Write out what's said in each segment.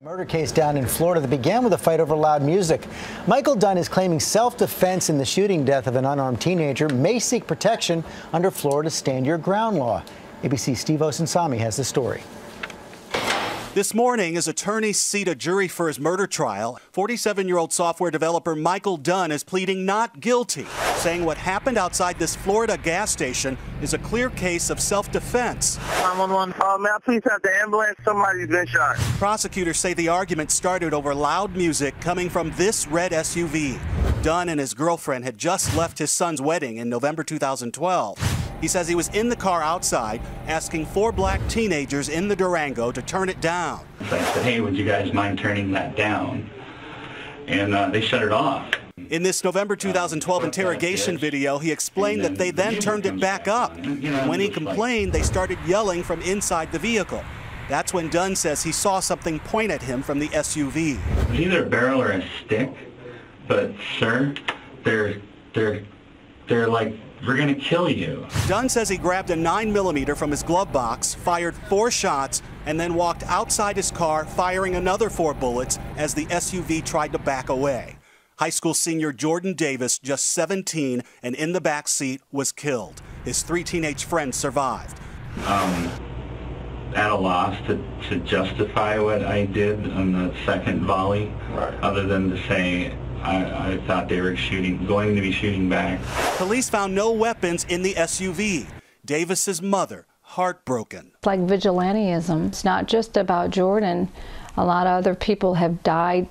Murder case down in Florida that began with a fight over loud music. Michael Dunn is claiming self-defense in the shooting death of an unarmed teenager, may seek protection under Florida's Stand Your Ground law. ABC's Steve Osunsami has the story. This morning, as attorneys seat a jury for his murder trial, 47-year-old software developer Michael Dunn is pleading not guilty, saying what happened outside this Florida gas station is a clear case of self-defense. 911, may I please have the ambulance? Somebody's been shot. Prosecutors say the argument started over loud music coming from this red SUV. Dunn and his girlfriend had just left his son's wedding in November 2012. He says he was in the car outside asking 4 black teenagers in the Durango to turn it down. So I said, hey, would you guys mind turning that down? And they shut it off. In this November 2012 interrogation video, he explained that they then turned it back up. When he complained, they started yelling from inside the vehicle. That's when Dunn says he saw something point at him from the SUV. It was either a barrel or a stick, but sir, they're like, we're going to kill you. Dunn says he grabbed a 9mm from his glove box, fired 4 shots, and then walked outside his car, firing another 4 bullets as the SUV tried to back away. High school senior Jordan Davis, just 17, and in the back seat, was killed. His 3 teenage friends survived. At a loss to justify what I did on the second volley, other than to say I thought they were going to be shooting back. Police found no weapons in the SUV. Davis's mother, heartbroken. It's like vigilantism. It's not just about Jordan. A lot of other people have died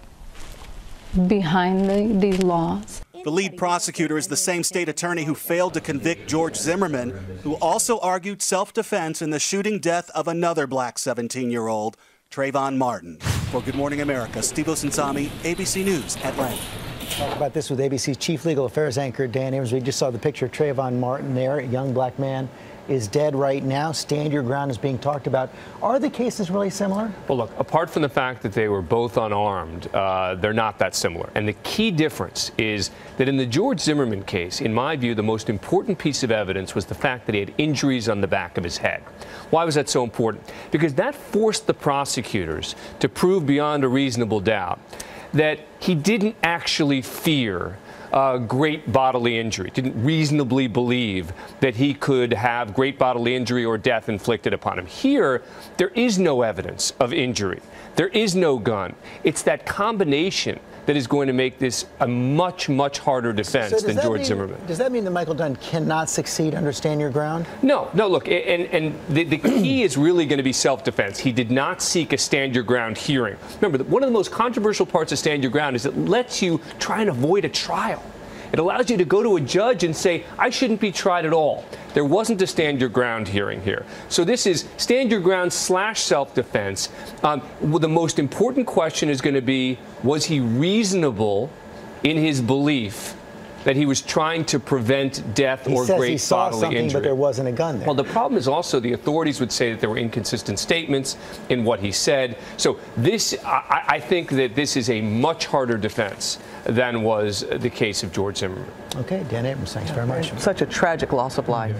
behind these laws. The lead prosecutor is the same state attorney who failed to convict George Zimmerman, who also argued self-defense in the shooting death of another black 17-year-old, Trayvon Martin. For Good Morning America, Steve Osunsami, ABC News, Atlanta. Talk about this with ABC's chief legal affairs anchor, Dan Abrams. We just saw the picture of Trayvon Martin there. A young black man is dead right now. Stand Your Ground is being talked about. Are the cases really similar? Well, look, apart from the fact that they were both unarmed, they're not that similar. And the key difference is that in the George Zimmerman case, in my view, the most important piece of evidence was the fact that he had injuries on the back of his head. Why was that so important? Because that forced the prosecutors to prove beyond a reasonable doubt that he didn't actually fear great bodily injury, didn't reasonably believe that he could have great bodily injury or death inflicted upon him. Here, there is no evidence of injury. There is no gun. It's that combination that is going to make this a much, much harder defense than George Zimmerman. Does that mean that Michael Dunn cannot succeed under Stand Your Ground? No, look, and the key is really going to be self-defense. He did not seek a Stand Your Ground hearing. Remember, one of the most controversial parts of Stand Your Ground is it lets you try and avoid a trial. It allows you to go to a judge and say, I shouldn't be tried at all. There wasn't a Stand Your Ground hearing here. So this is Stand Your Ground / self-defense. The most important question is going to be, was he reasonable in his belief that he was trying to prevent death or great bodily injury? He saw something, but there wasn't a gun there. Well, the problem is also the authorities would say that there were inconsistent statements in what he said. So this, I think that this is a much harder defense than was the case of George Zimmerman. Okay, Dan Abrams, thanks very much. Such a tragic loss of life.